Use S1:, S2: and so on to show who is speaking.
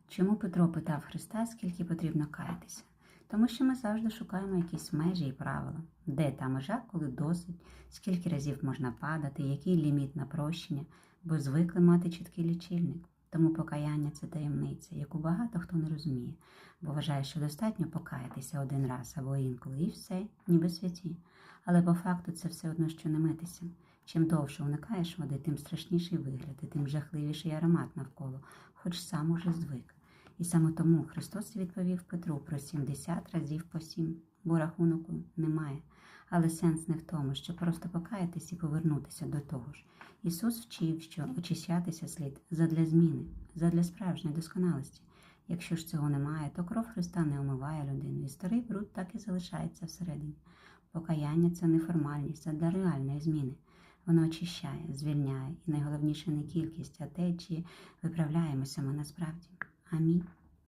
S1: Чому Петро питав Христа, скільки потрібно каятися? Тому що ми завжди шукаємо якісь межі і правила. Де та межа, коли досить, скільки разів можна падати, який ліміт на прощення, бо звикли мати чіткий лічильник. Тому покаяння – це таємниця, яку багато хто не розуміє, бо вважає, що достатньо покаятися один раз або інколи, і все, ніби святі. Але по факту це все одно, що не митися. Чим довше уникаєш води, тим страшніший вигляд і тим жахливіший аромат навколо, хоч сам уже звик. І саме тому Христос відповів Петру про 70 разів по 7, бо рахунку немає. Але сенс не в тому, що просто покаятись і повернутися до того ж. Ісус вчив, що очищатися слід задля зміни, задля справжньої досконалості. Якщо ж цього немає, то кров Христа не омиває людину, і старий бруд так і залишається всередині. Покаяння – це не формальність, а для реальної зміни. Воно очищає, звільняє, і найголовніше не кількість, а те, чи виправляємося ми насправді. Амінь.